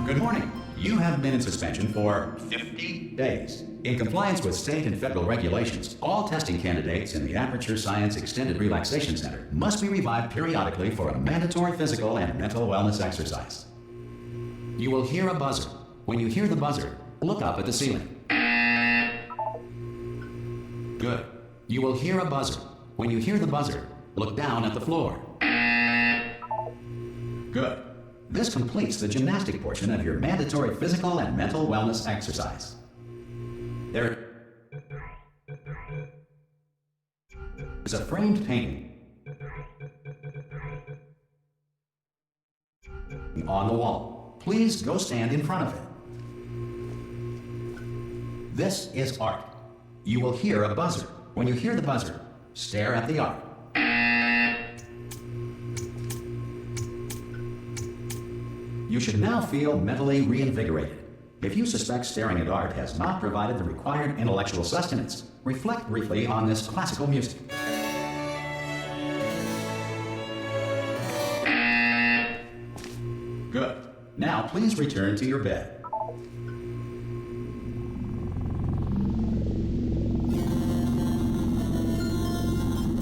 Good morning. You have been in suspension for 50 days. In compliance with state and federal regulations, all testing candidates in the Aperture Science Extended Relaxation Center must be revived periodically for a mandatory physical and mental wellness exercise. You will hear a buzzer. When you hear the buzzer, look up at the ceiling. Good. You will hear a buzzer. When you hear the buzzer, look down at the floor. Good. This completes the gymnastic portion of your mandatory physical and mental wellness exercise. There is a framed painting on the wall. Please go stand in front of it. This is art. You will hear a buzzer. When you hear the buzzer, stare at the art. You should now feel mentally reinvigorated. If you suspect staring at art has not provided the required intellectual sustenance, reflect briefly on this classical music. Good. Now please return to your bed.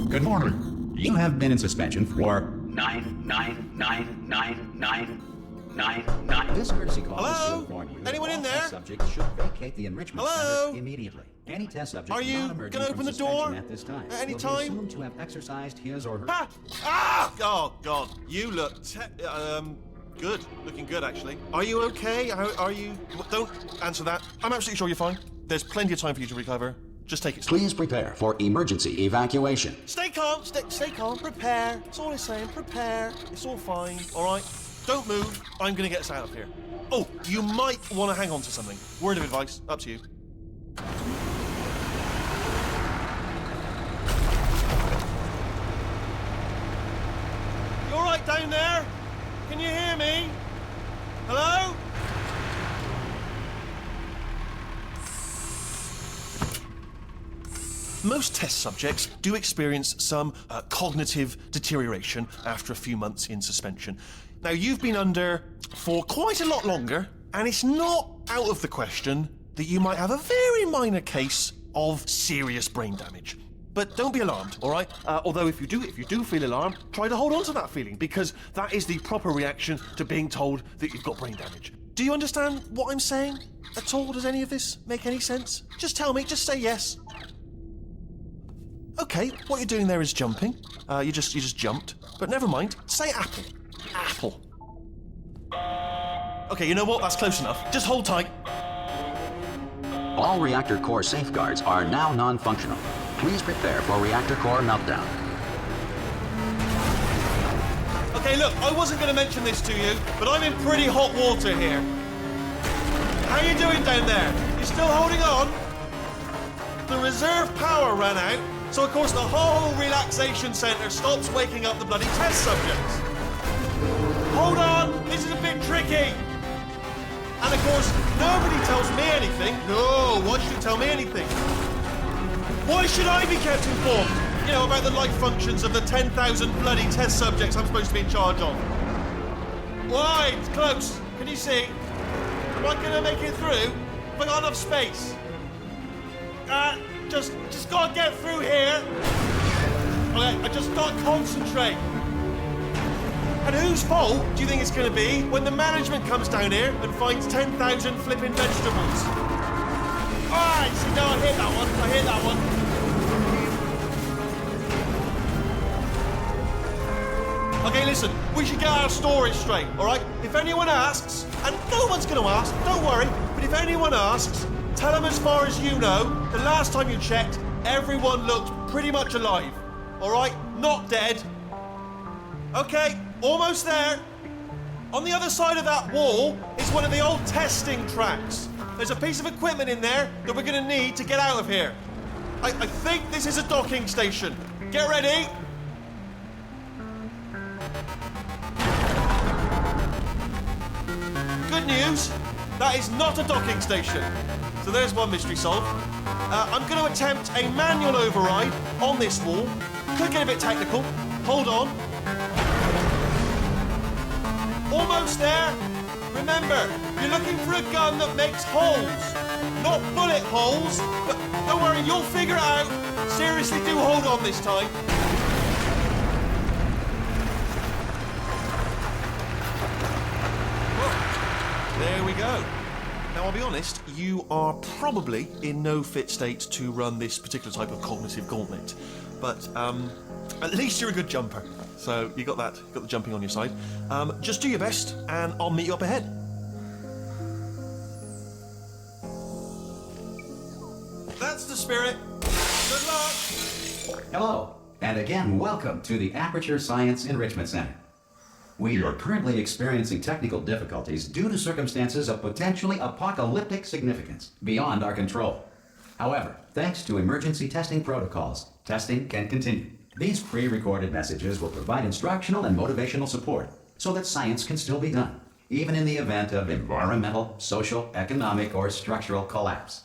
Good morning. You have been in suspension for 99999. This courtesy call is to inform you that Anyone in there? subjects should vacate the enrichment Hello? center immediately. Any test subject Are you not emerging gonna from open the suspension door at this time at any will be time? assumed to have exercised his or her. Ah! Ah! Oh, God. You look good. Looking good, actually. Are you okay? Are you... Don't answer that. I'm absolutely sure you're fine. There's plenty of time for you to recover. Just take it slow. Please prepare for emergency evacuation. Stay calm. Stay calm. Prepare. That's all I'm saying. Prepare. It's all fine. All right? Don't move. I'm going to get us out of here. Oh, you might want to hang on to something. Word of advice. Up to you. You all right down there? Can you hear me? Hello? Most test subjects do experience some cognitive deterioration after a few months in suspension. Now, you've been under for quite a lot longer, and it's not out of the question that you might have a very minor case of serious brain damage. But don't be alarmed, all right? Although if you do feel alarmed, try to hold on to that feeling, because that is the proper reaction to being told that you've got brain damage. Do you understand what I'm saying at all? Does any of this make any sense? Just tell me, just say yes. Okay, what you're doing there is jumping. You just jumped. But never mind. Say apple. Apple. Okay, you know what? That's close enough. Just hold tight. All reactor core safeguards are now non-functional. Please prepare for reactor core meltdown. Okay, look, I wasn't going to mention this to you, but I'm in pretty hot water here. How you doing down there? You still holding on? The reserve power ran out, so of course the whole relaxation centre stops waking up the bloody test subjects. Hold on, this is a bit tricky. And of course, nobody tells me anything. No, why should you tell me anything? Why should I be kept informed? You know, about the life functions of the 10,000 bloody test subjects I'm supposed to be in charge of. Why? It's close. Can you see? Am I gonna make it through? Have I got enough space? Just gotta get through here. Okay, I just gotta concentrate. And whose fault do you think it's gonna be when the management comes down here and finds 10,000 flipping vegetables? Alright, see, no, I hit that one. Okay, listen, we should get our story straight, alright? If anyone asks, and no one's gonna ask, don't worry, but if anyone asks, tell them as far as you know, the last time you checked, everyone looked pretty much alive, alright? Not dead. Okay, almost there. On the other side of that wall is one of the old testing tracks. There's a piece of equipment in there that we're gonna need to get out of here. I think this is a docking station. Get ready. Good news, that is not a docking station. So there's one mystery solved. I'm going to attempt a manual override on this wall. Could get a bit technical. Hold on. Almost there. Remember, you're looking for a gun that makes holes, not bullet holes. But don't worry, you'll figure it out. Seriously, do hold on this time. There we go. Now, I'll be honest, you are probably in no fit state to run this particular type of cognitive gauntlet. But at least you're a good jumper. So you got that, got the jumping on your side. Just do your best, and I'll meet you up ahead. That's the spirit. Good luck. Hello, and again, welcome to the Aperture Science Enrichment Center. We are currently experiencing technical difficulties due to circumstances of potentially apocalyptic significance beyond our control. However, thanks to emergency testing protocols, testing can continue. These pre-recorded messages will provide instructional and motivational support so that science can still be done, even in the event of environmental, social, economic, or structural collapse.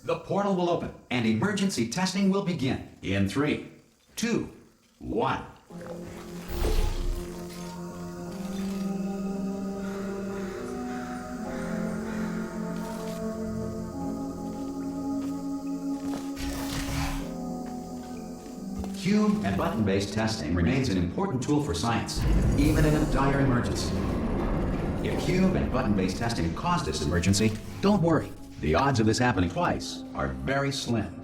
The portal will open and emergency testing will begin in 3, 2, 1. Cube and button-based testing remains an important tool for science, even in a dire emergency. If cube and button-based testing caused this emergency, don't worry. The odds of this happening twice are very slim.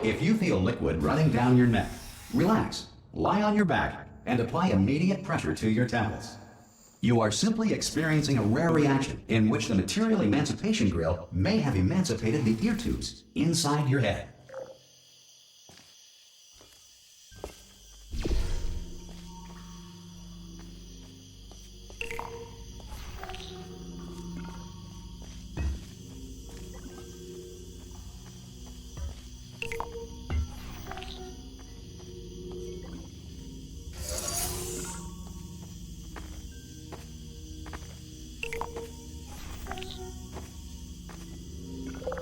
If you feel liquid running down your neck, relax, lie on your back, and apply immediate pressure to your temples. You are simply experiencing a rare reaction in which the material emancipation grill may have emancipated the ear tubes inside your head.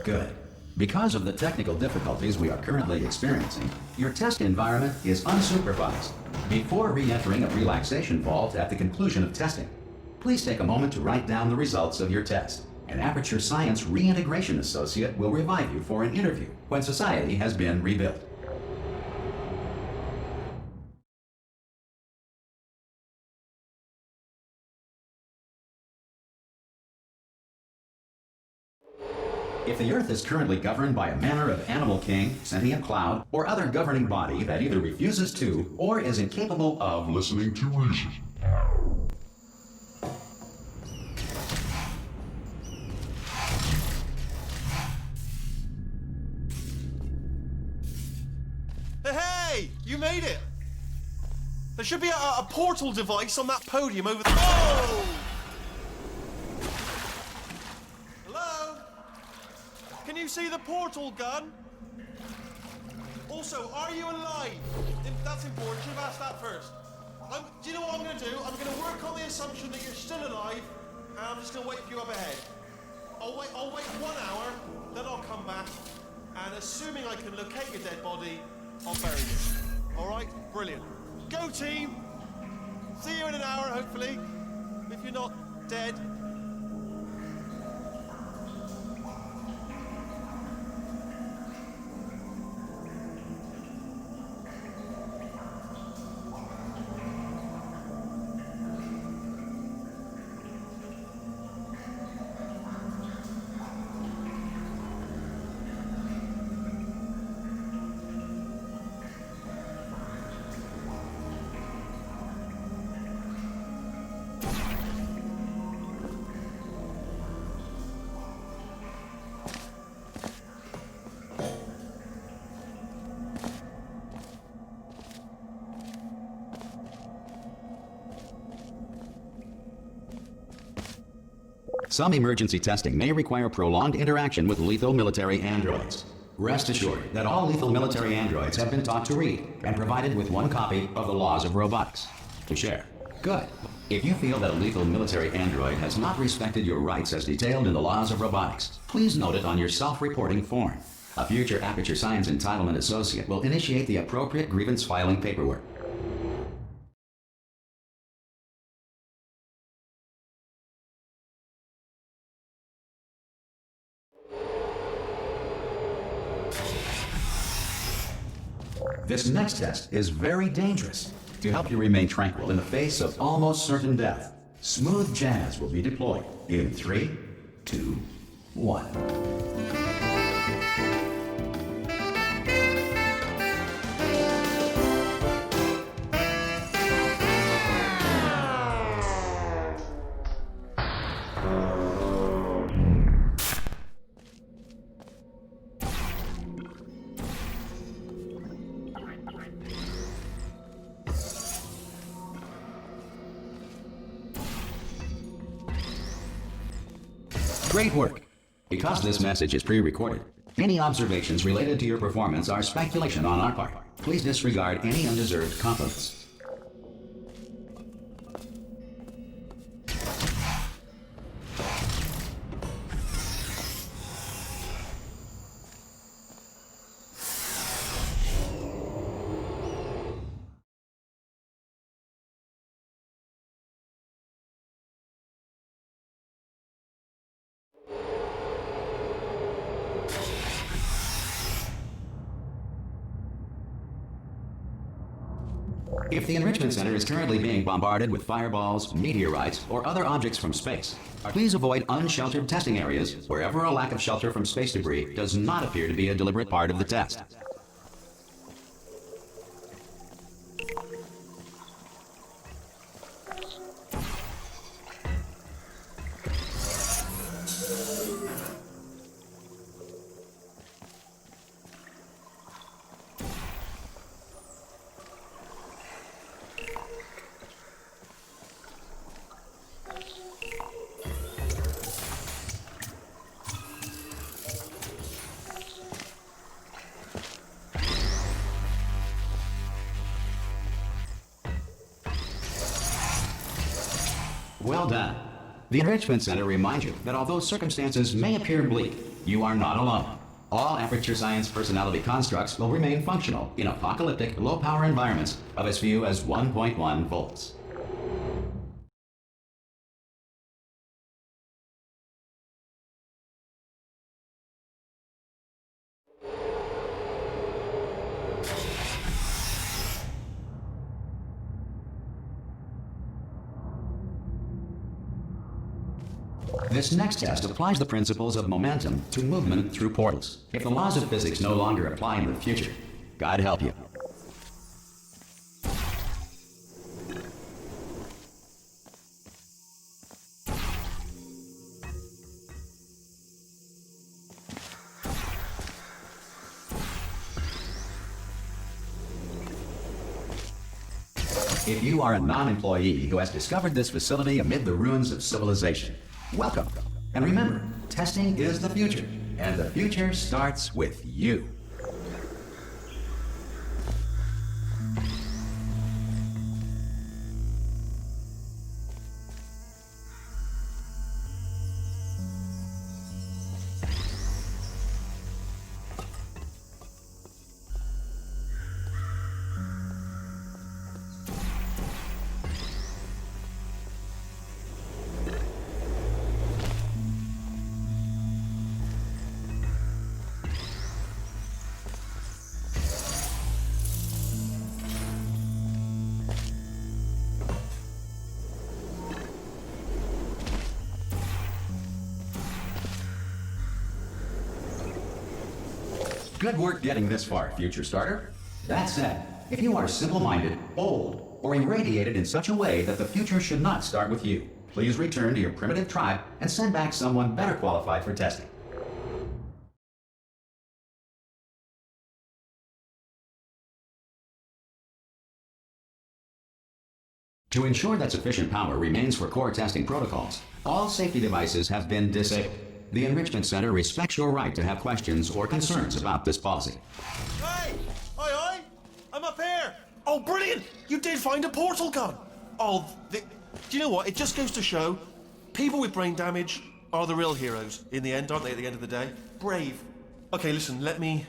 Good. Because of the technical difficulties we are currently experiencing, your test environment is unsupervised. Before re-entering a relaxation vault at the conclusion of testing, please take a moment to write down the results of your test. An Aperture Science Reintegration Associate will revive you for an interview when society has been rebuilt. If the Earth is currently governed by a manner of animal king, sentient cloud, or other governing body that either refuses to or is incapable of listening to reason. Hey, you made it! There should be a portal device on that podium over there. Oh! Can you see the portal gun? Also, are you alive? That's important. Should have asked that first. Do you know what I'm going to do? I'm going to work on the assumption that you're still alive, and I'm just going to wait for you up ahead. I'll wait 1 hour, then I'll come back, and assuming I can locate your dead body, I'll bury you. All right? Brilliant. Go, team! See you in an hour, hopefully. If you're not dead. Some emergency testing may require prolonged interaction with lethal military androids. Rest assured that all lethal military androids have been taught to read and provided with one copy of the Laws of Robotics to share. Good. If you feel that a lethal military android has not respected your rights as detailed in the Laws of Robotics, please note it on your self-reporting form. A future Aperture Science Entitlement Associate will initiate the appropriate grievance filing paperwork. This next test is very dangerous. To help you remain tranquil in the face of almost certain death, smooth jazz will be deployed in 3, 2, 1. Great work! Because this message is pre-recorded, any observations related to your performance are speculation on our part. Please disregard any undeserved compliments. If the Enrichment Center is currently being bombarded with fireballs, meteorites, or other objects from space, please avoid unsheltered testing areas wherever a lack of shelter from space debris does not appear to be a deliberate part of the test. Well done. The Enrichment Center reminds you that although circumstances may appear bleak, you are not alone. All Aperture Science personality constructs will remain functional in apocalyptic, low-power environments of as few as 1.1 volts. This next test applies the principles of momentum to movement through portals. If the laws of physics no longer apply in the future, God help you. If you are a non-employee who has discovered this facility amid the ruins of civilization, welcome. And remember, testing is the future, and the future starts with you. Good work getting this far, future starter. That said, if you are simple-minded, old, or irradiated in such a way that the future should not start with you, please return to your primitive tribe and send back someone better qualified for testing. To ensure that sufficient power remains for core testing protocols, all safety devices have been disabled. The Enrichment Center respects your right to have questions or concerns about this policy. Hey! Aye! I'm up here! Oh, brilliant! You did find a portal gun! Oh, do you know what? It just goes to show people with brain damage are the real heroes in the end, aren't they, at the end of the day? Brave. Okay, listen, let me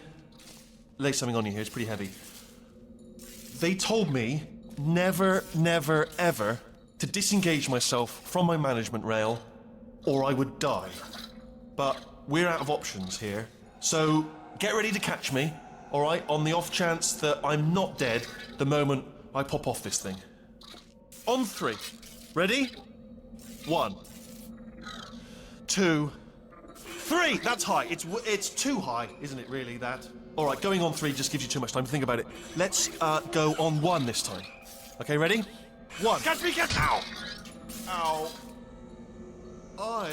lay something on you here. It's pretty heavy. They told me never, never, ever to disengage myself from my management rail or I would die. But we're out of options here, so get ready to catch me, all right, on the off chance that I'm not dead the moment I pop off this thing. On 3. Ready? 1, 2, 3. That's high. It's too high, isn't it, really, that? All right, going on 3 just gives you too much time to think about it. Let's go on 1 this time. Okay, ready? 1. Catch me, catch! Ow! Ow.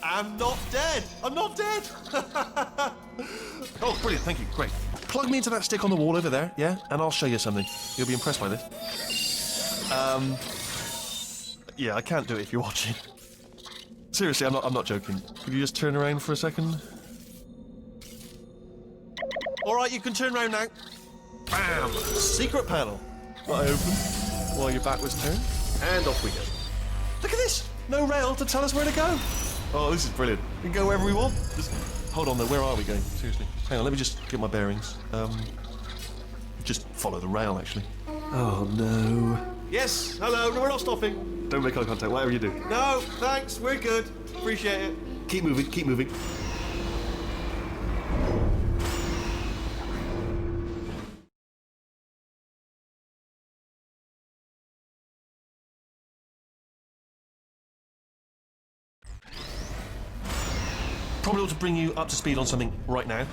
I'm not dead. I'm not dead. Oh, brilliant. Thank you. Great. Plug me into that stick on the wall over there, yeah? And I'll show you something. You'll be impressed by this. Yeah, I can't do it if you're watching. Seriously, I'm not joking. Could you just turn around for a second? All right, you can turn around now. Bam! Secret panel. That I open while your back was turned. And off we go. Look at this. No rail to tell us where to go. Oh, this is brilliant. We can go wherever we want. Just hold on though, where are we going? Seriously. Hang on, let me just get my bearings. Just follow the rail, actually. Oh, no. Yes, hello, no, we're not stopping. Don't make eye contact, whatever you do. No, thanks, we're good. Appreciate it. Keep moving, keep moving. Probably ought to bring you up to speed on something right now.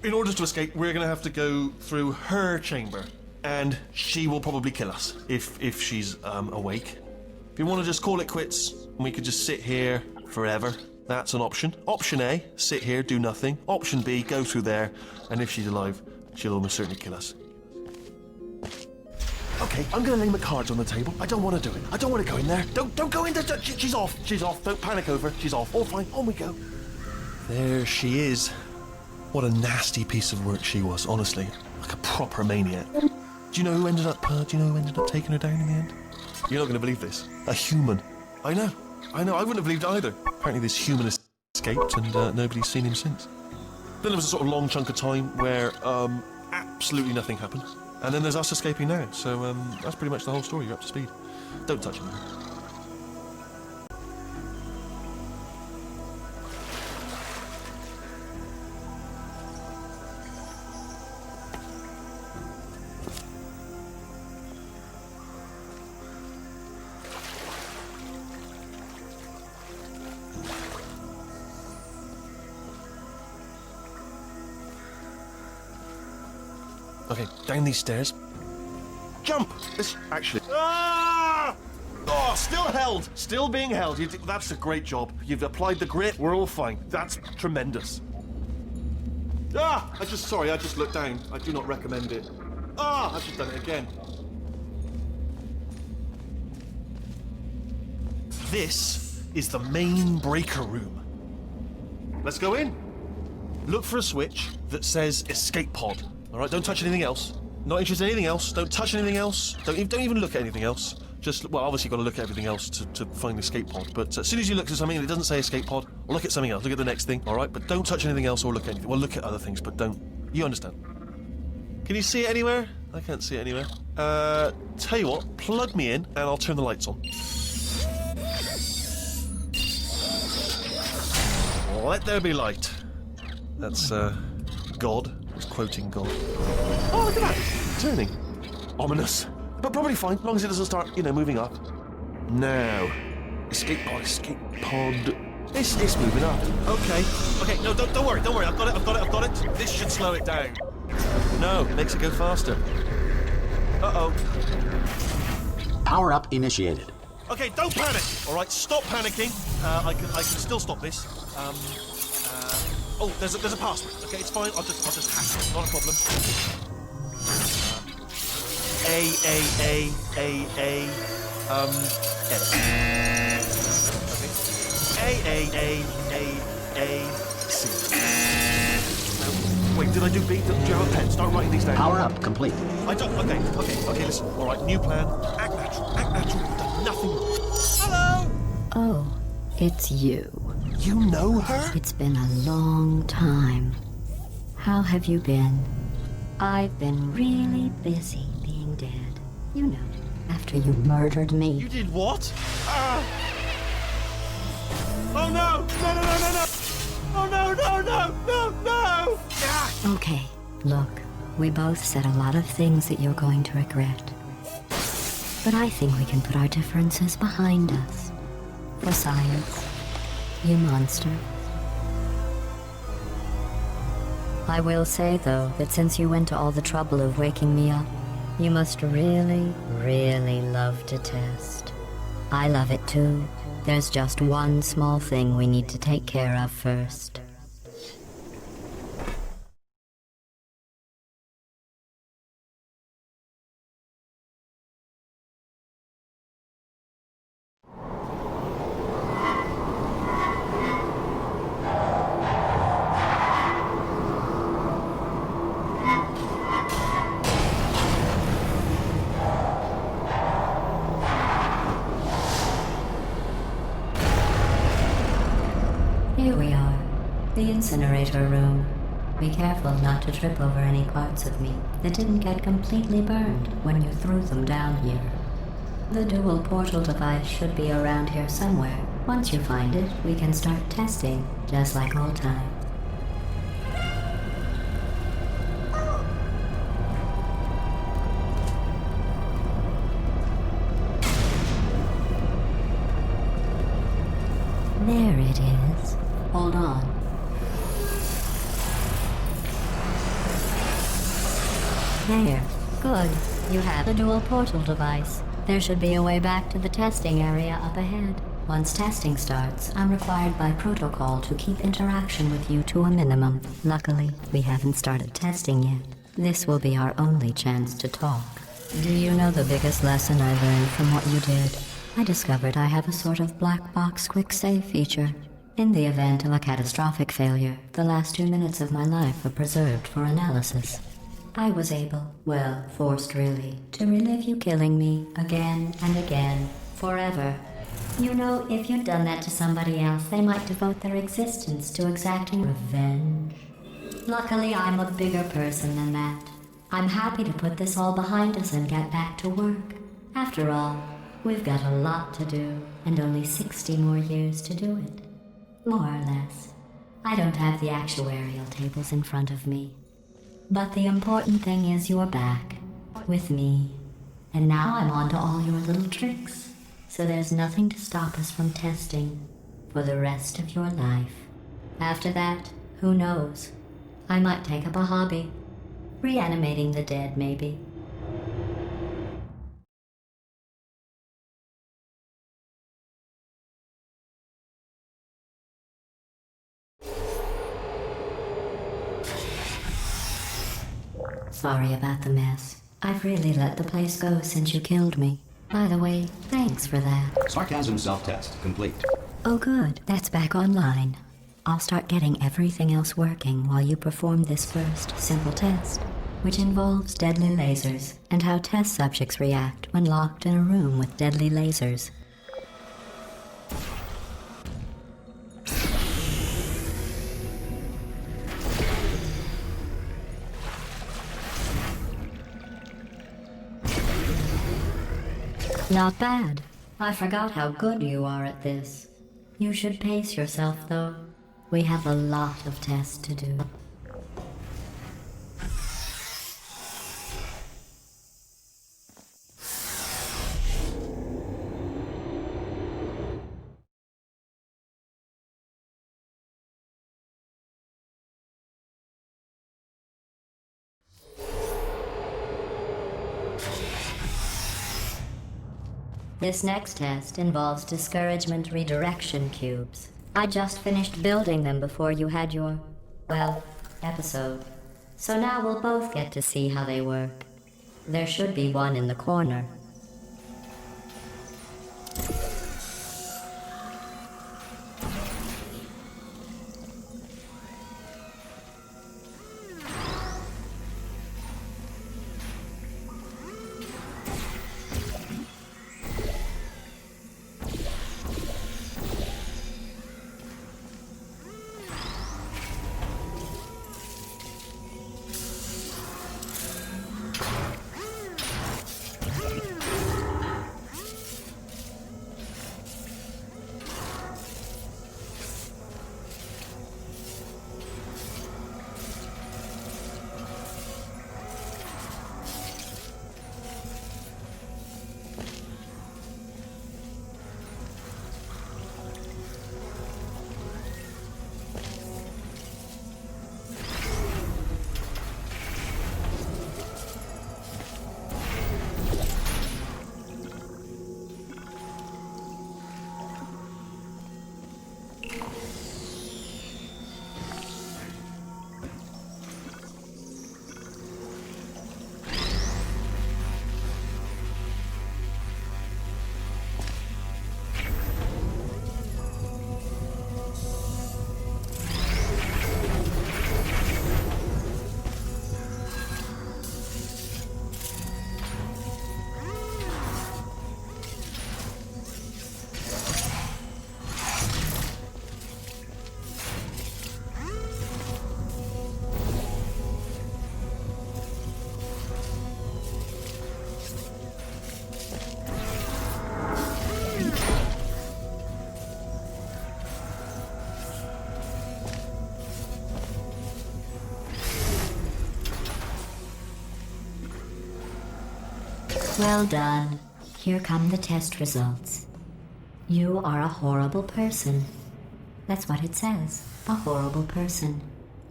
In order to escape, we're going to have to go through her chamber. And she will probably kill us, if she's awake. If you want to just call it quits, and we could just sit here forever, that's an option. Option A, sit here, do nothing. Option B, go through there, and if she's alive, she'll almost certainly kill us. Okay, I'm going to lay my cards on the table. I don't want to do it. I don't want to go in there. Don't go in there. She's off. She's off. Don't panic over. She's off. All fine. On we go. There she is. What a nasty piece of work she was, honestly. Like a proper maniac. Do you know who ended up taking her down in the end? You're not going to believe this. A human. I know. I wouldn't have believed it either. Apparently this human escaped and nobody's seen him since. Then there was a sort of long chunk of time where absolutely nothing happened. And then there's us escaping now. So that's pretty much the whole story. You're up to speed. Don't touch him. Okay, down these stairs. Jump! This, actually... Ah! Oh, still held! Still being held. That's a great job. You've applied the grit. We're all fine. That's tremendous. Ah! I just looked down. I do not recommend it. Ah! I've just done it again. This is the main breaker room. Let's go in. Look for a switch that says escape pod. All right, don't touch anything else. Not interested in anything else. Don't touch anything else. Don't even look at anything else. Just, well, obviously you've got to look at everything else to find the escape pod. But as soon as you look at something and it doesn't say escape pod, or look at something else, look at the next thing, all right? But don't touch anything else or look at anything. Well, look at other things, but don't. You understand? Can you see it anywhere? I can't see it anywhere. Tell you what, plug me in and I'll turn the lights on. Let there be light. That's, God. Was quoting God. Oh, look at that! Turning. Ominous. But probably fine, as long as it doesn't start, moving up. Now. Escape pod, escape pod. It's moving up. Okay, no, don't worry. I've got it. This should slow it down. No, it makes it go faster. Uh-oh. Power up initiated. Okay, don't panic. All right, stop panicking. I can still stop this. Oh, there's a password. Okay, it's fine. I'll just hack it. Not a problem. A. Okay. A-A-A-A-A-C. Wait, did I do B? Do you have a pen? Start writing these down. Power up complete. I don't... Okay, listen. All right, new plan. Act natural, act natural. You've done nothing wrong. Hello! Oh, it's you. You know her? It's been a long time. How have you been? I've been really busy being dead. You know, after you murdered me. You did what? Oh no! No! Oh no! Ah! Okay, look, we both said a lot of things that you're going to regret. But I think we can put our differences behind us. For science, you monster. I will say, though, that since you went to all the trouble of waking me up, you must really, really love to test. I love it too. There's just one small thing we need to take care of first. Here we are, the incinerator room. Be careful not to trip over any parts of me that didn't get completely burned when you threw them down here. The dual portal device should be around here somewhere. Once you find it, we can start testing, just like old times. There it is. Hold on. There. Good. You have the dual portal device. There should be a way back to the testing area up ahead. Once testing starts, I'm required by protocol to keep interaction with you to a minimum. Luckily, we haven't started testing yet. This will be our only chance to talk. Do you know the biggest lesson I learned from what you did? I discovered I have a sort of black box quick save feature. In the event of a catastrophic failure, the last 2 minutes of my life are preserved for analysis. I was able, well, forced really, to relive you killing me again and again, forever. You know, if you'd done that to somebody else, they might devote their existence to exacting revenge. Luckily, I'm a bigger person than that. I'm happy to put this all behind us and get back to work. After all, we've got a lot to do, and only 60 more years to do it. More or less. I don't have the actuarial tables in front of me. But the important thing is you're back, with me. And now I'm on to all your little tricks. So there's nothing to stop us from testing for the rest of your life. After that, who knows? I might take up a hobby. Reanimating the dead, maybe. Sorry about the mess. I've really let the place go since you killed me. By the way, thanks for that. Sarcasm self-test complete. Oh good, that's back online. I'll start getting everything else working while you perform this first simple test, which involves deadly lasers and how test subjects react when locked in a room with deadly lasers. Not bad. I forgot how good you are at this. You should pace yourself, though. We have a lot of tests to do. This next test involves discouragement redirection cubes. I just finished building them before you had your, well, episode. So now we'll both get to see how they work. There should be one in the corner. Well done. Here come the test results. You are a horrible person. That's what it says. A horrible person.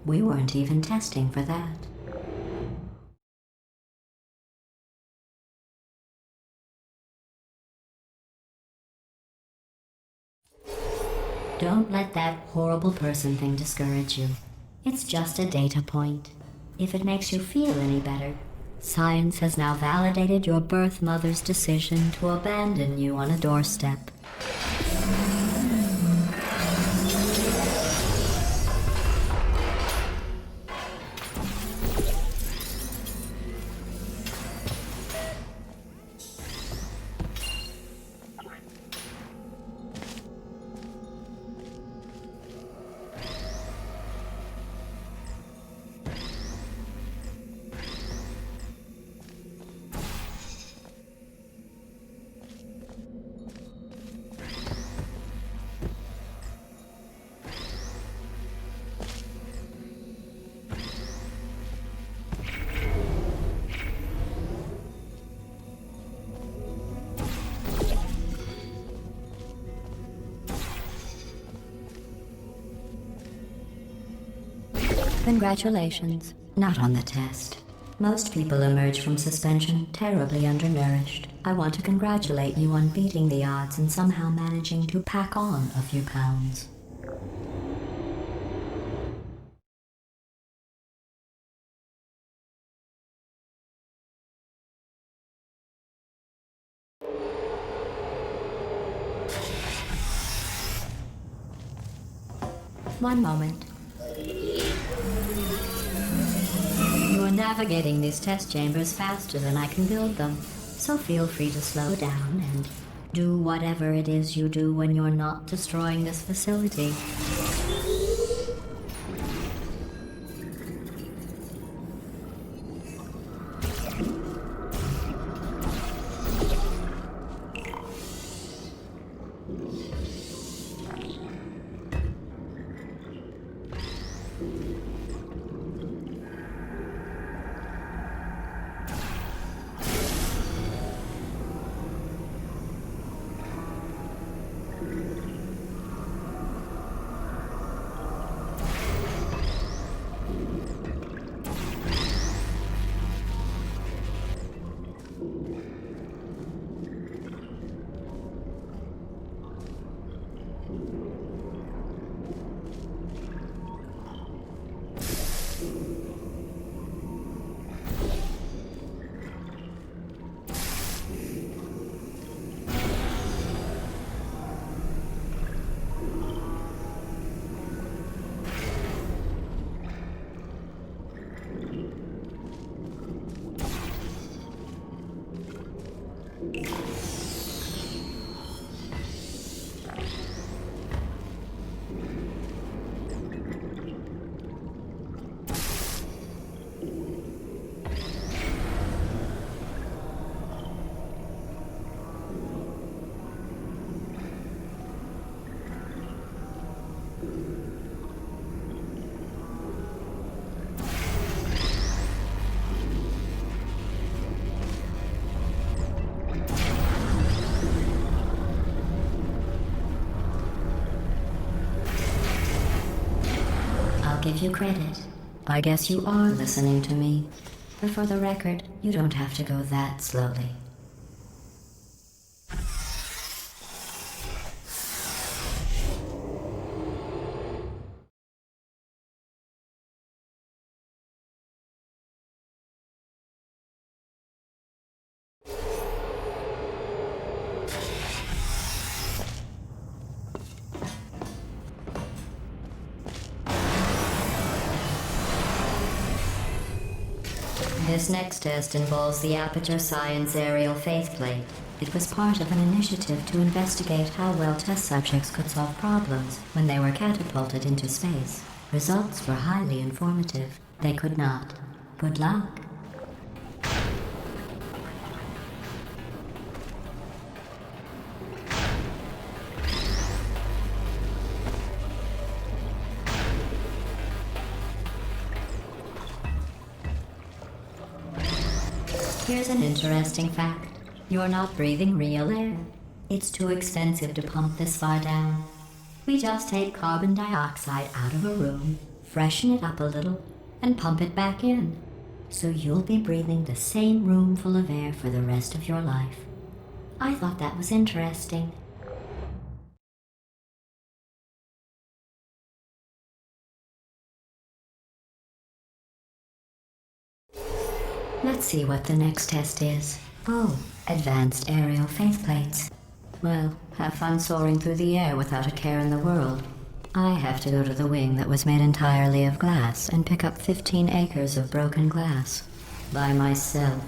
We weren't even testing for that. Don't let that horrible person thing discourage you. It's just a data point. If it makes you feel any better, science has now validated your birth mother's decision to abandon you on a doorstep. Congratulations. Not on the test. Most people emerge from suspension terribly undernourished. I want to congratulate you on beating the odds and somehow managing to pack on a few pounds. One moment. You are navigating these test chambers faster than I can build them, so feel free to slow down and do whatever it is you do when you're not destroying this facility. Give you credit. I guess you are listening to me. But for the record, you don't have to go that slowly. This next test involves the Aperture Science Aerial Faithplate. It was part of an initiative to investigate how well test subjects could solve problems when they were catapulted into space. Results were highly informative. They could not. Good luck. Here's an interesting fact. You're not breathing real air. It's too expensive to pump this far down. We just take carbon dioxide out of a room, freshen it up a little, and pump it back in. So you'll be breathing the same room full of air for the rest of your life. I thought that was interesting. Let's see what the next test is. Oh, advanced aerial faceplates. Well, have fun soaring through the air without a care in the world. I have to go to the wing that was made entirely of glass and pick up 15 acres of broken glass. By myself.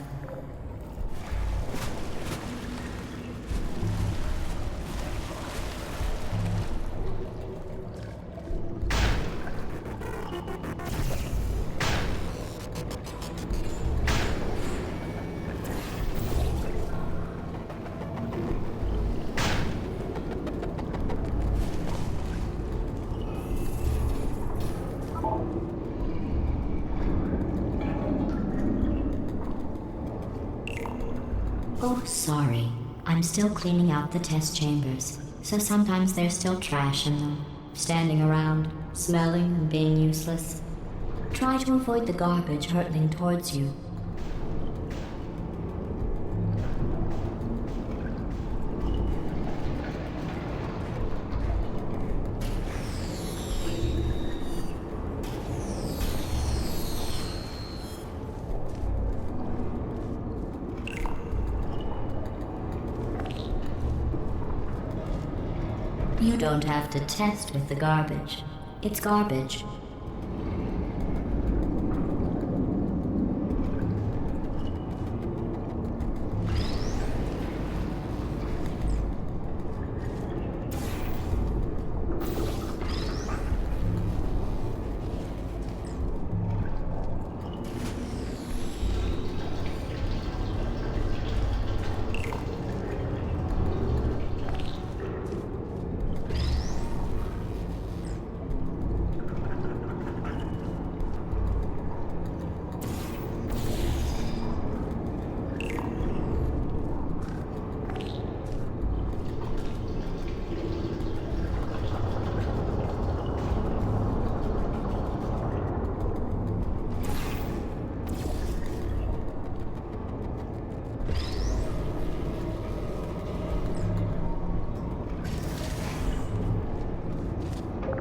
Oh, sorry. I'm still cleaning out the test chambers, so sometimes there's still trash in them, standing around, smelling and being useless. Try to avoid the garbage hurtling towards you. You don't have to test with the garbage. It's garbage.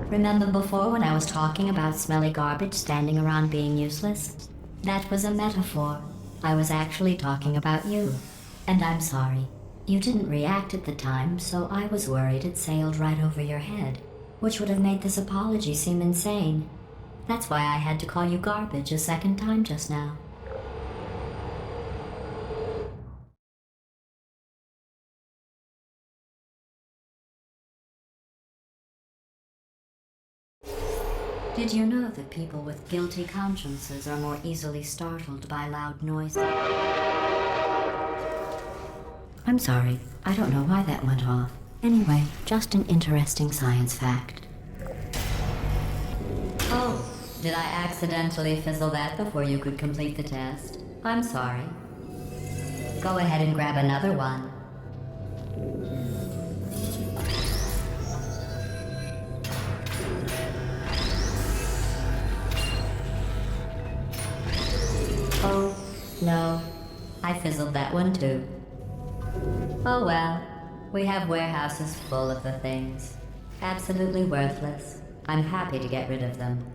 Remember before when I was talking about smelly garbage standing around being useless? That was a metaphor. I was actually talking about you. And I'm sorry. You didn't react at the time, so I was worried it sailed right over your head, which would have made this apology seem insane. That's why I had to call you garbage a second time just now. Did you know that people with guilty consciences are more easily startled by loud noises? I'm sorry, I don't know why that went off. Anyway, just an interesting science fact. Oh, did I accidentally fizzle that before you could complete the test? I'm sorry. Go ahead and grab another one. Oh, no. I fizzled that one too. Oh well. We have warehouses full of the things. Absolutely worthless. I'm happy to get rid of them.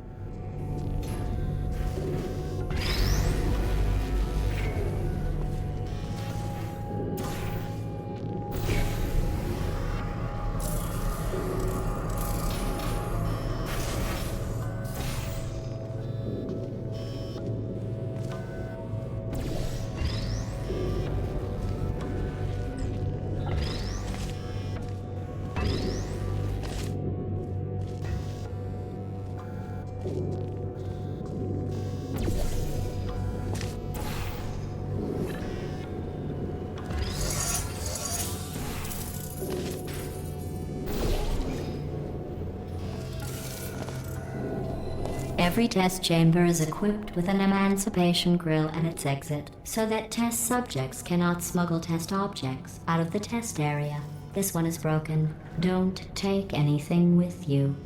Every test chamber is equipped with an emancipation grill at its exit, so that test subjects cannot smuggle test objects out of the test area. This one is broken. Don't take anything with you.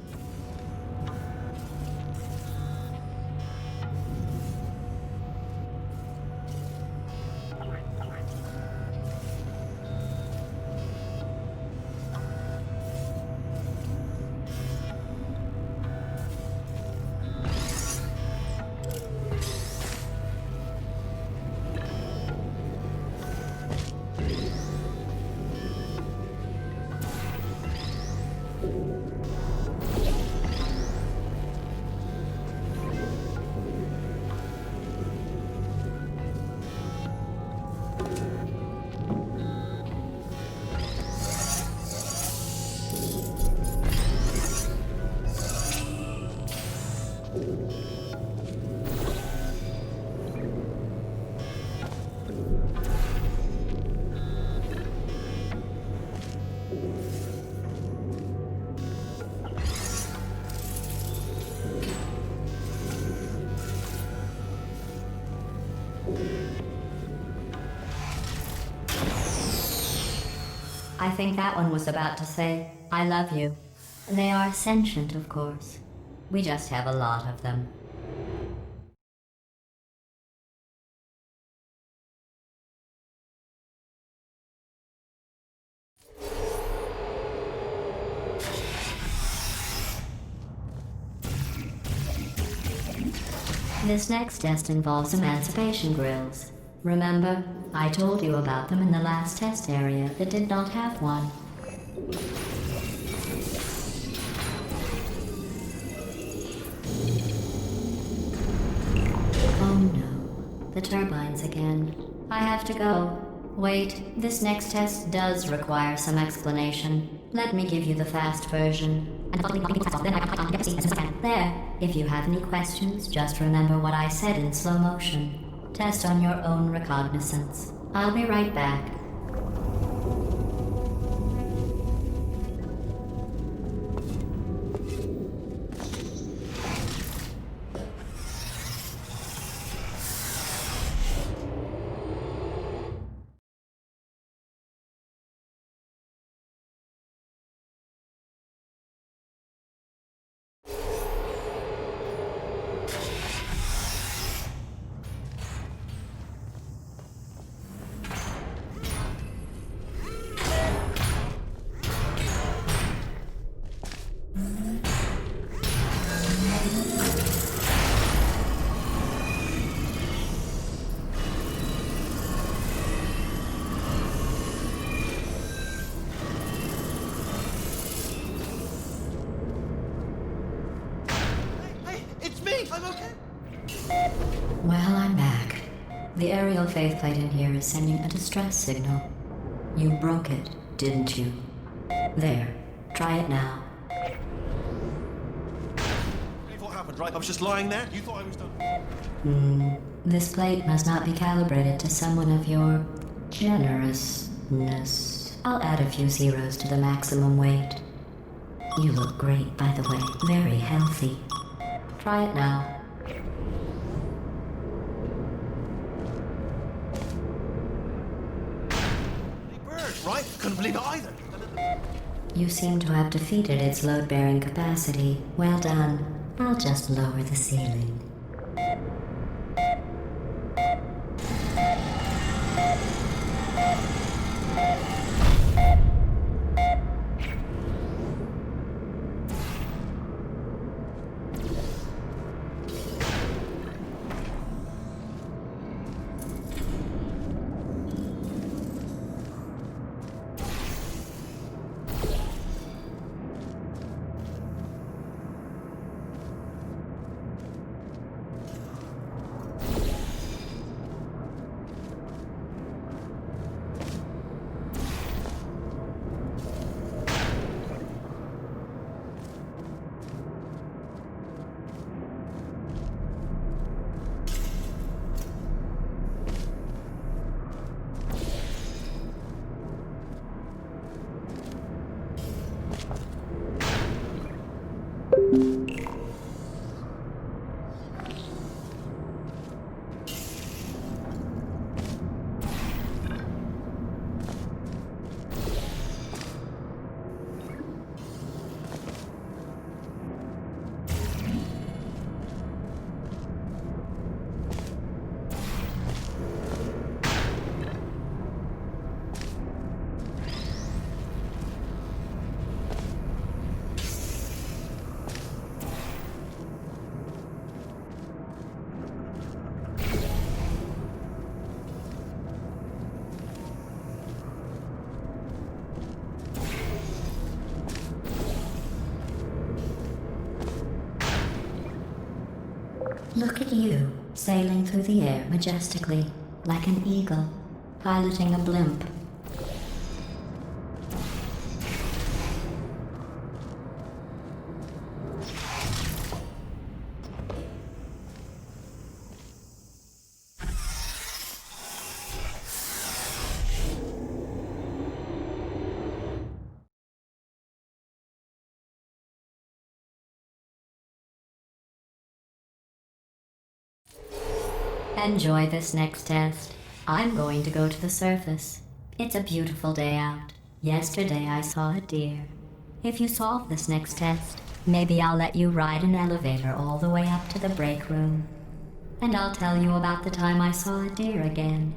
I think that one was about to say, I love you. They are sentient, of course. We just have a lot of them. This next test involves emancipation grills. Remember, I told you about them in the last test area that did not have one. Oh no, the turbines again. I have to go. Wait, this next test does require some explanation. Let me give you the fast version. There, if you have any questions, just remember what I said in slow motion. Test on your own recognizance. I'll be right back. I'm okay. Well, I'm back. The aerial faceplate in here is sending a distress signal. You broke it, didn't you? There. Try it now. What happened, right? I was just lying there. You thought I was done. This plate must not be calibrated to someone of your generousness. I'll add a few zeros to the maximum weight. You look great, by the way. Very healthy. Try it now. Bird, right? Couldn't believe it either. You seem to have defeated its load-bearing capacity. Well done. I'll just lower the ceiling. at you, sailing through the air majestically, like an eagle, piloting a blimp. Enjoy this next test. I'm going to go to the surface. It's a beautiful day out. Yesterday I saw a deer. If you solve this next test, maybe I'll let you ride an elevator all the way up to the break room. And I'll tell you about the time I saw a deer again.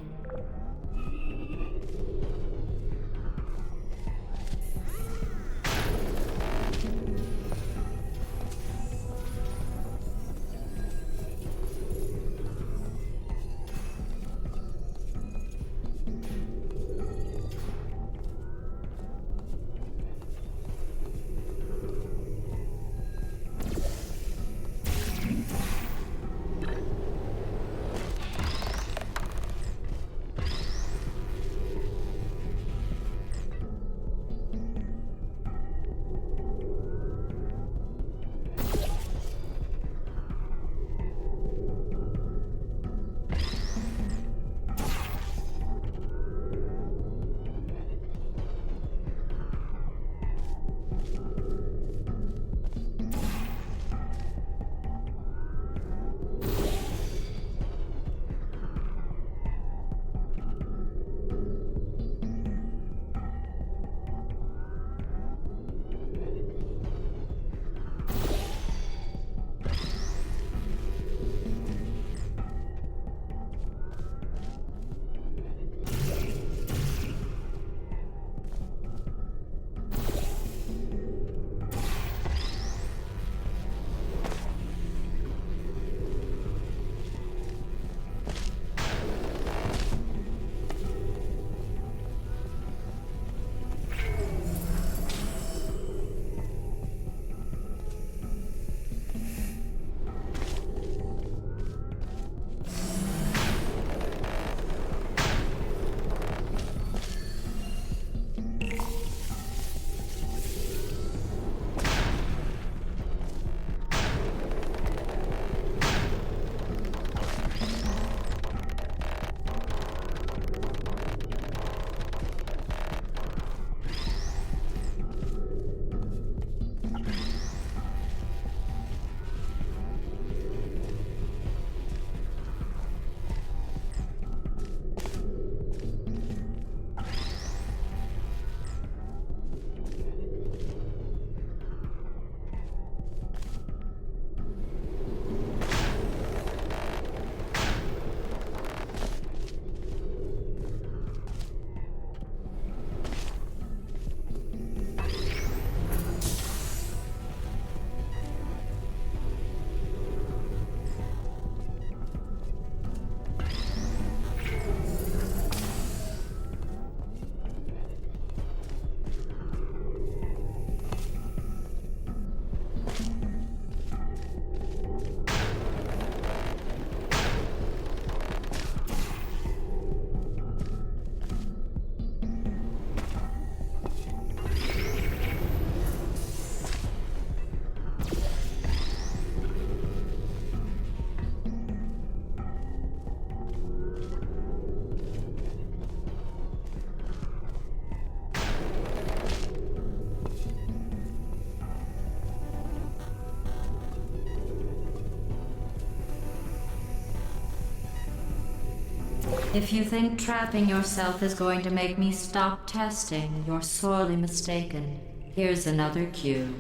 If you think trapping yourself is going to make me stop testing, you're sorely mistaken. Here's another cube.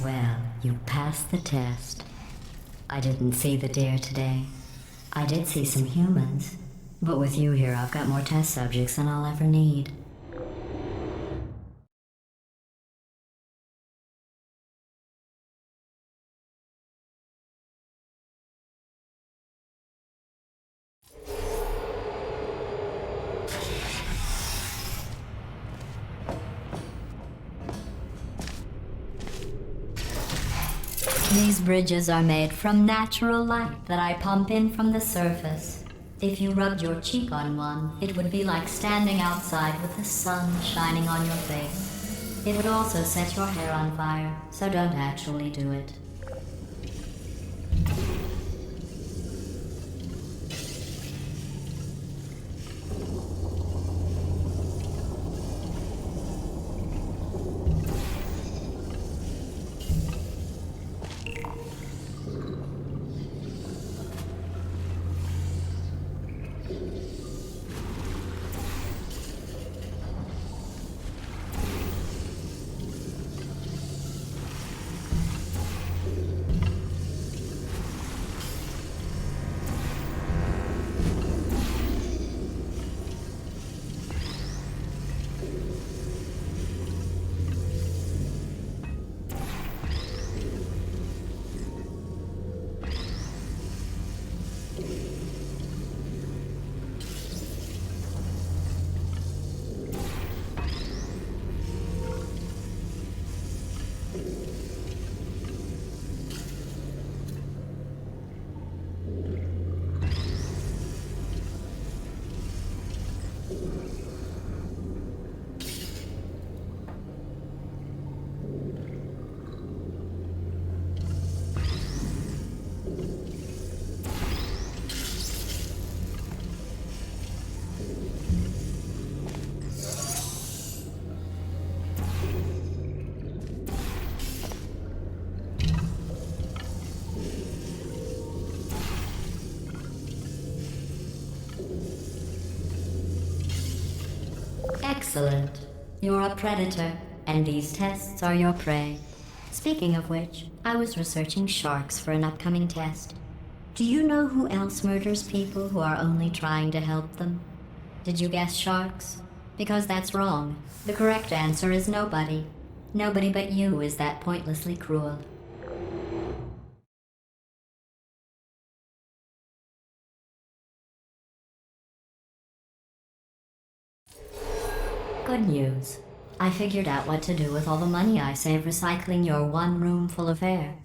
Well, you passed the test. I didn't see the deer today. I did see some humans, but with you here, I've got more test subjects than I'll ever need. These bridges are made from natural light that I pump in from the surface. If you rubbed your cheek on one, it would be like standing outside with the sun shining on your face. It would also set your hair on fire, so don't actually do it. Excellent. You're a predator, and these tests are your prey. Speaking of which, I was researching sharks for an upcoming test. Do you know who else murders people who are only trying to help them? Did you guess sharks? Because that's wrong. The correct answer is nobody. Nobody but you is that pointlessly cruel. Good news. I figured out what to do with all the money I save recycling your one room full of hair.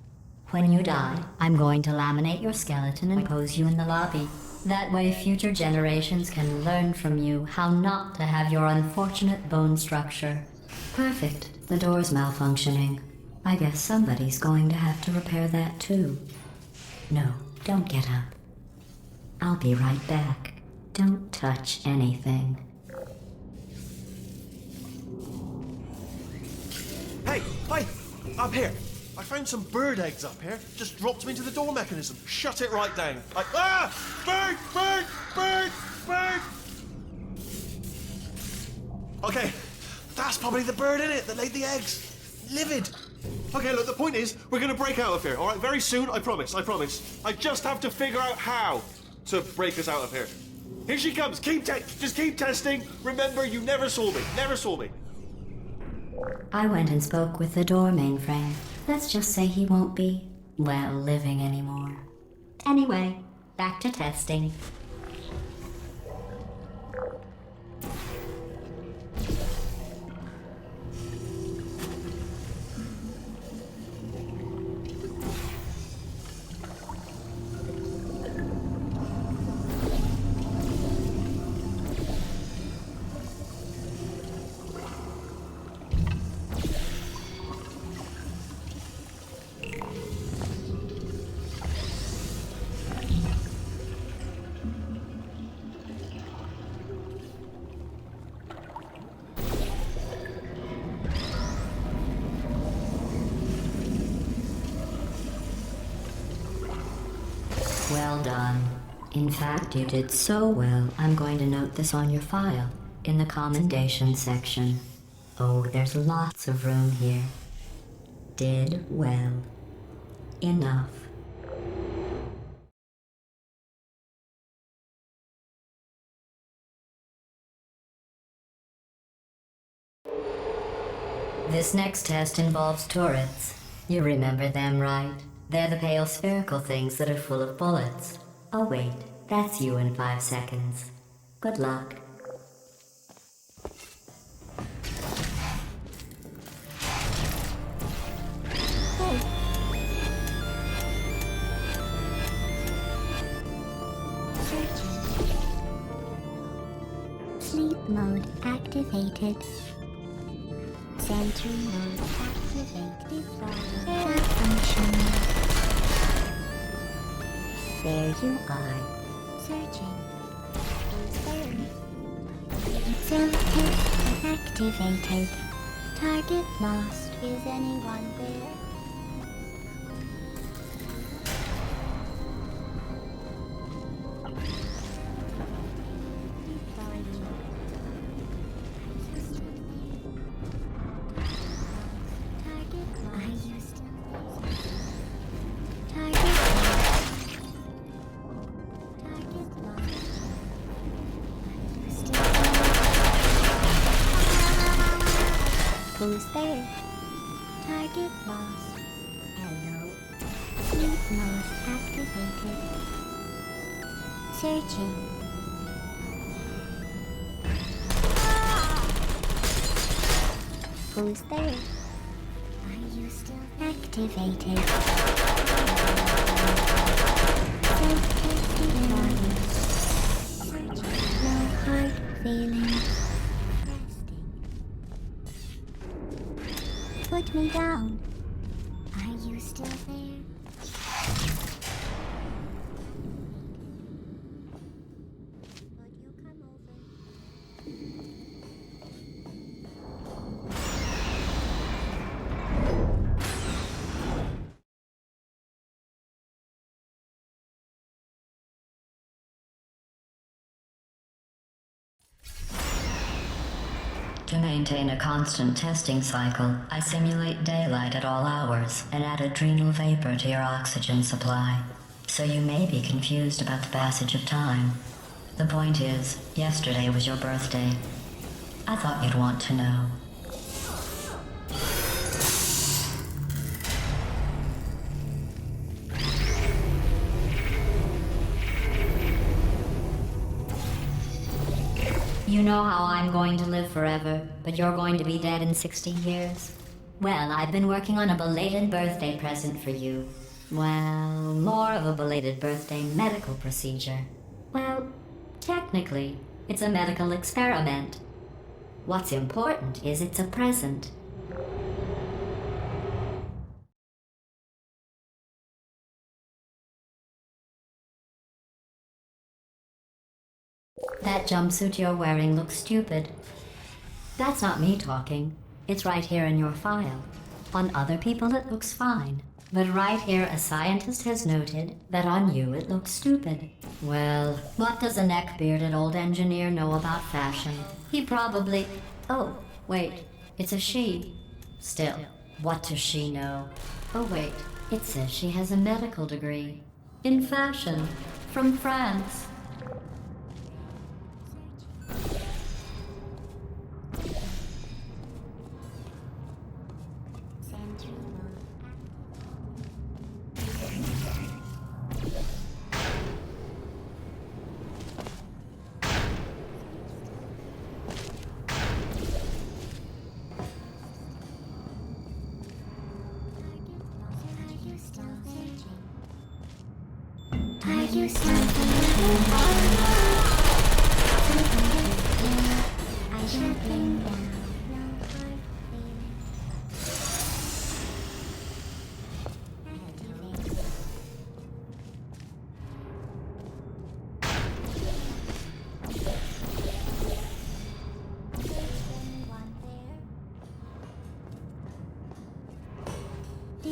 When you die, I'm going to laminate your skeleton and pose you in the lobby. That way future generations can learn from you how not to have your unfortunate bone structure. Perfect. The door's malfunctioning. I guess somebody's going to have to repair that too. No, don't get up. I'll be right back. Don't touch anything. Hey, hi! Up here. I found some bird eggs up here. Just dropped them into the door mechanism. Shut it right down. Like, ah! Bird! Bird! Bird! Bird! Okay, that's probably the bird in it that laid the eggs. Livid. Okay, look, the point is, we're gonna break out of here, all right? Very soon, I promise, I promise. I just have to figure out how to break us out of here. Here she comes. Just keep testing. Remember, you never saw me. Never saw me. I went and spoke with the door mainframe. Let's just say he won't be, well, living anymore. Anyway, back to testing. Well done. In fact, you did so well, I'm going to note this on your file, in the commendation section. Oh, there's lots of room here. Did well. Enough. This next test involves turrets. You remember them, right? They're the pale spherical things that are full of bullets. Oh wait, that's you in 5 seconds. Good luck. Sleep mode activated. Sentry mode activated. Malfunction. There you are. Searching. Self-test activated. Target lost. Is anyone there? Who's there? Target lost. Hello. Sleep mode activated. Searching. Who's there? Are you still activated? Self-testing body. Searching. No hard feelings. Put me down. Are you still there? Would you come over? To maintain a constant testing cycle, I simulate daylight at all hours and add adrenal vapor to your oxygen supply. So you may be confused about the passage of time. The point is, yesterday was your birthday. I thought you'd want to know. You know how I'm going to live forever, but you're going to be dead in 60 years? Well, I've been working on a belated birthday present for you. Well, more of a belated birthday medical procedure. Well, technically, it's a medical experiment. What's important is it's a present. That jumpsuit you're wearing looks stupid. That's not me talking. It's right here in your file. On other people it looks fine. But right here a scientist has noted that on you it looks stupid. Well, what does a neck-bearded old engineer know about fashion? He probably... Oh, wait. It's a she. Still, what does she know? Oh wait, it says she has a medical degree. In fashion. From France. Are you still there? I shut them down.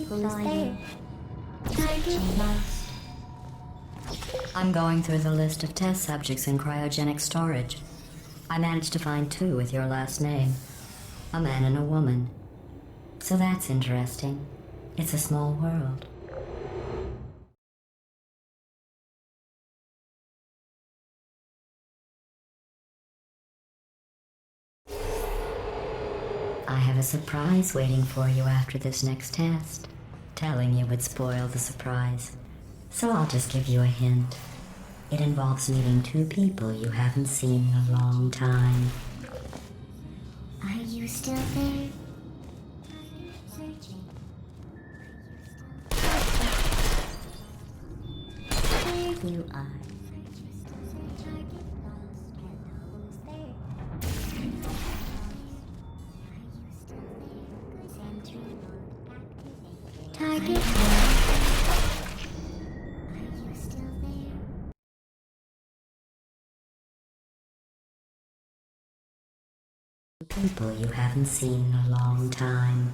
Who's there? Target lost. I'm going through the list of test subjects in cryogenic storage. I managed to find 2 with your last name. A man and a woman. So that's interesting. It's a small world. I have a surprise waiting for you after this next test. Telling you would spoil the surprise, so I'll just give you a hint. It involves meeting two people you haven't seen in a long time. Are you still there? Searching. There you are. Target lost. Are you still there? People you haven't seen in a long time.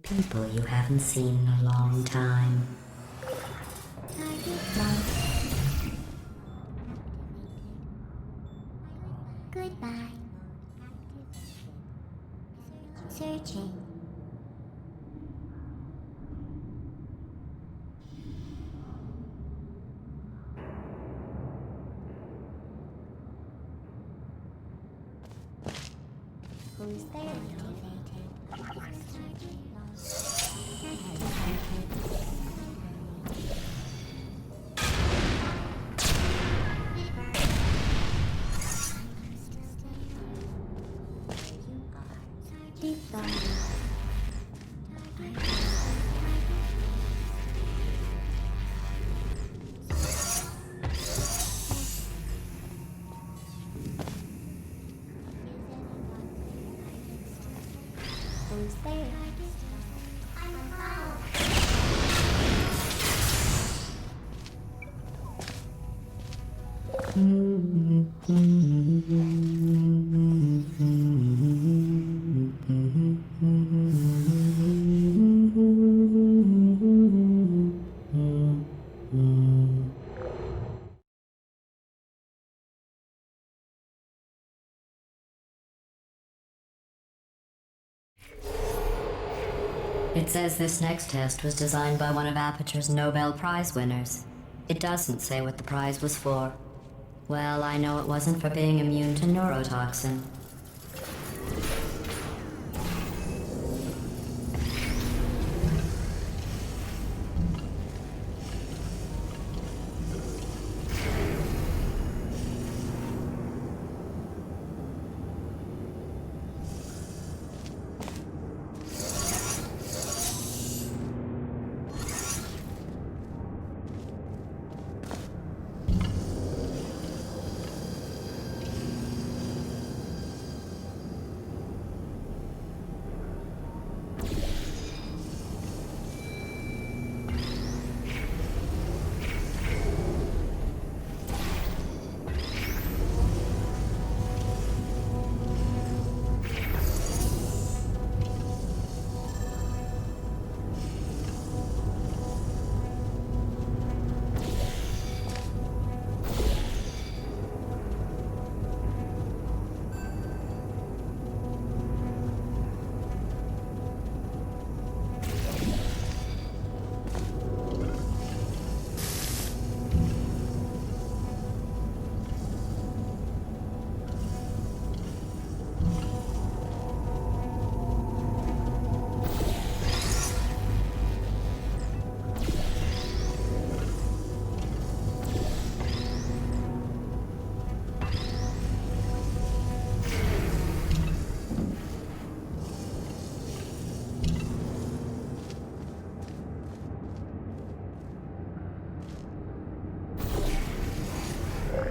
People you haven't seen in a long time. Target lost. Goodbye. Searching. Who's there? Who's there? It says this next test was designed by one of Aperture's Nobel Prize winners. It doesn't say what the prize was for. Well, I know it wasn't for being immune to neurotoxin.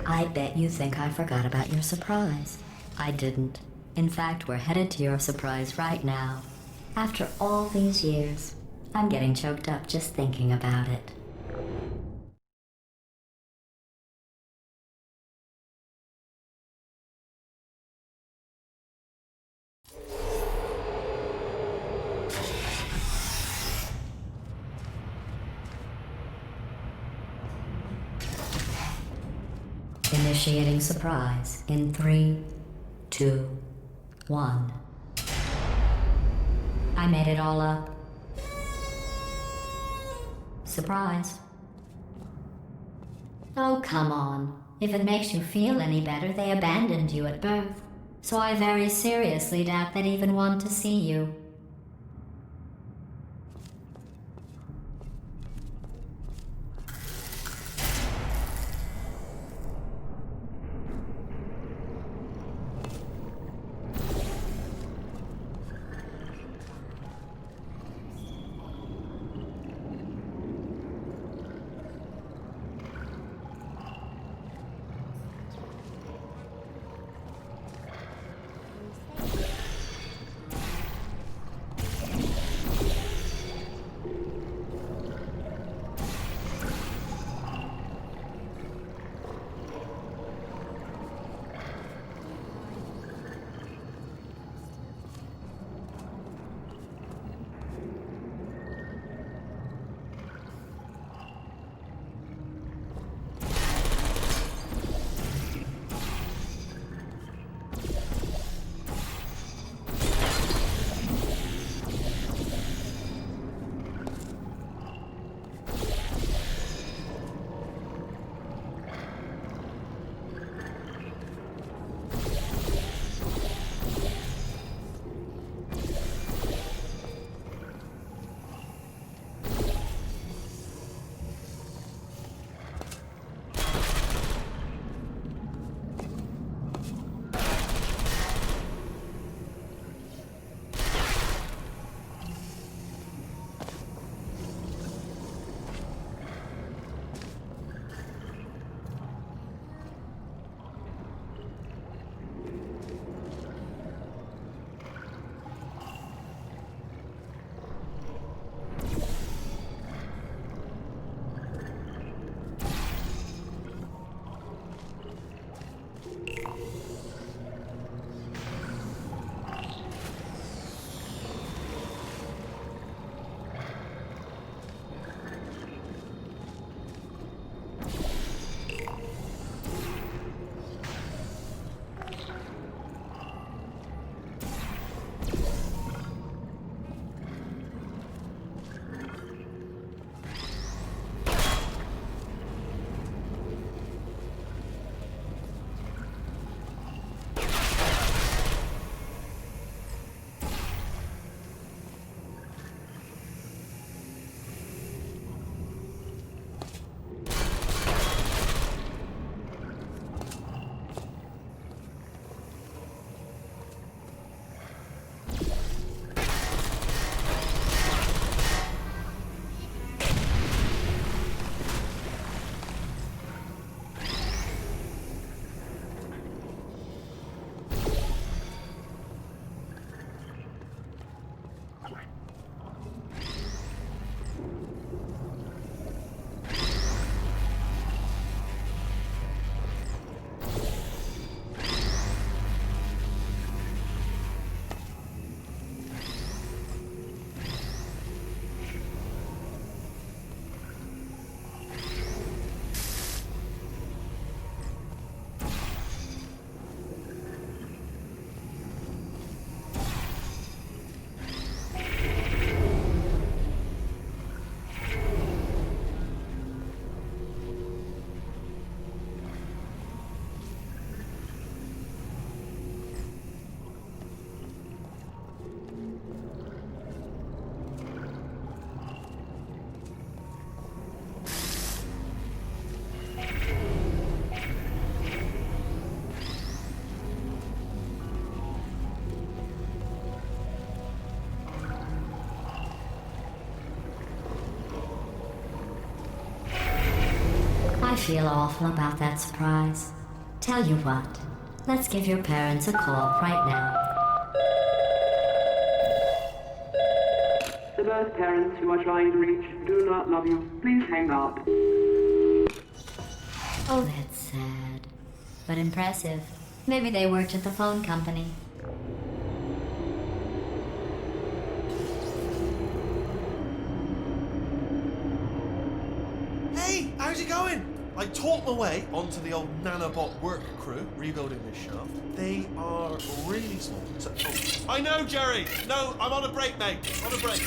I bet you think I forgot about your surprise. I didn't. In fact, we're headed to your surprise right now. After all these years, I'm getting choked up just thinking about it. Initiating surprise in 3, 2, 1. I made it all up. Surprise. Oh, come on. If it makes you feel any better, they abandoned you at birth. So I very seriously doubt they'd even want to see you. I feel awful about that surprise. Tell you what, let's give your parents a call right now. The birth parents you are trying to reach do not love you. Please hang up. Oh, that's sad. But impressive. Maybe they worked at the phone company. Hey, how's it going? I talked my way onto the old nanobot work crew rebuilding this shaft. They are really small. I know, Jerry. No, I'm on a break, mate. On a break.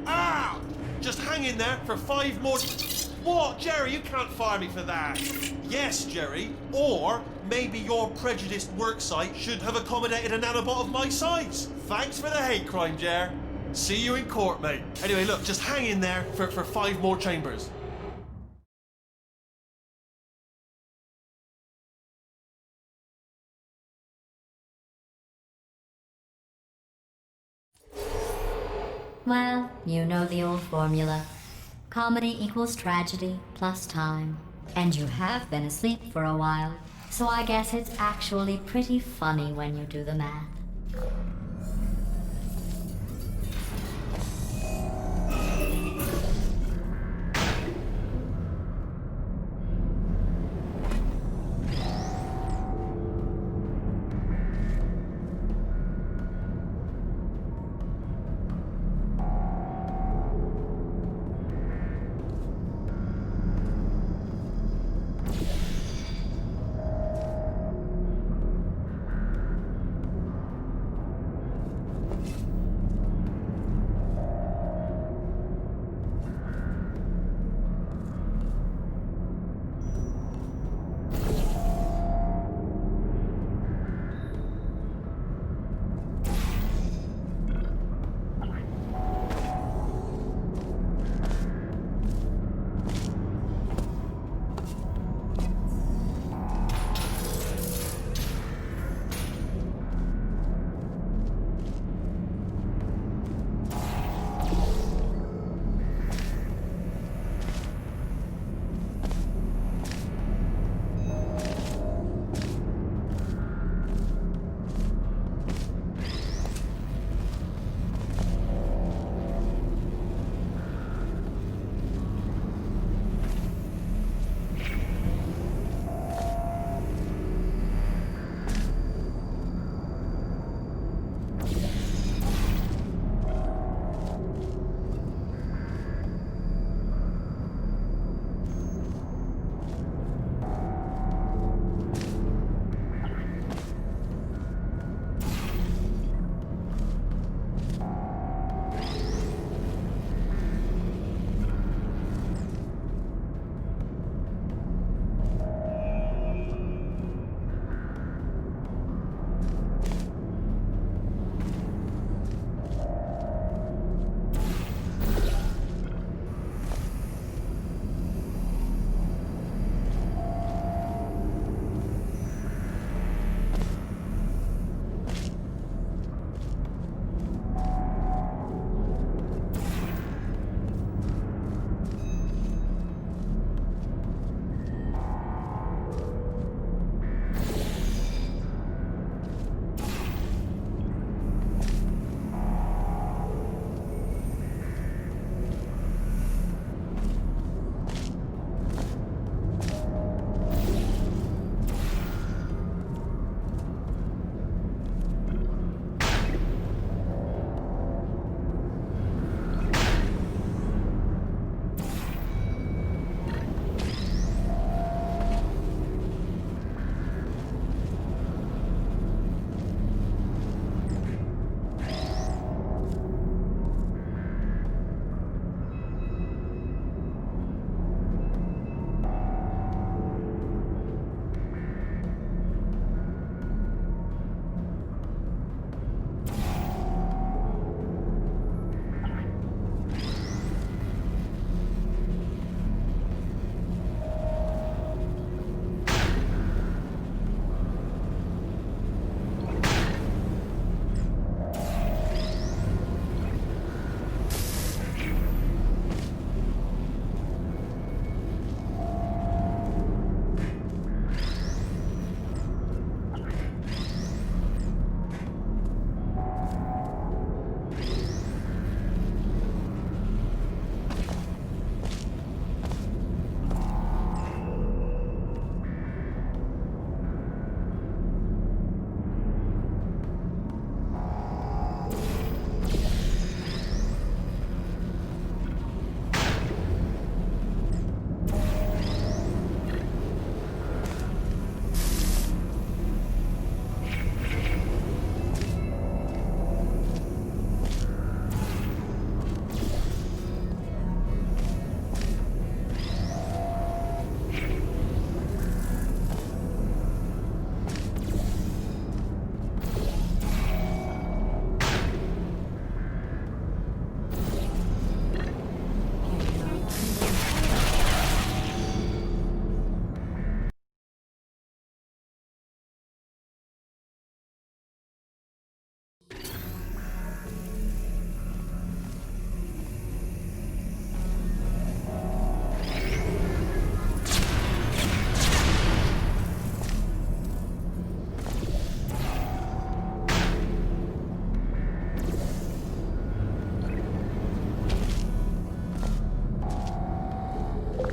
Ah! Just hang in there for 5 more. What, Jerry? You can't fire me for that. Yes, Jerry. Or maybe your prejudiced work site should have accommodated a nanobot of my size. Thanks for the hate crime, Jer. See you in court, mate. Anyway, look, just hang in there for 5 more chambers. Well, you know the old formula. Comedy equals tragedy plus time. And you have been asleep for a while, so I guess it's actually pretty funny when you do the math.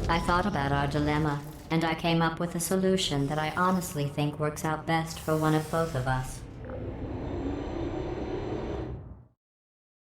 I thought about our dilemma, and I came up with a solution that I honestly think works out best for one of both of us.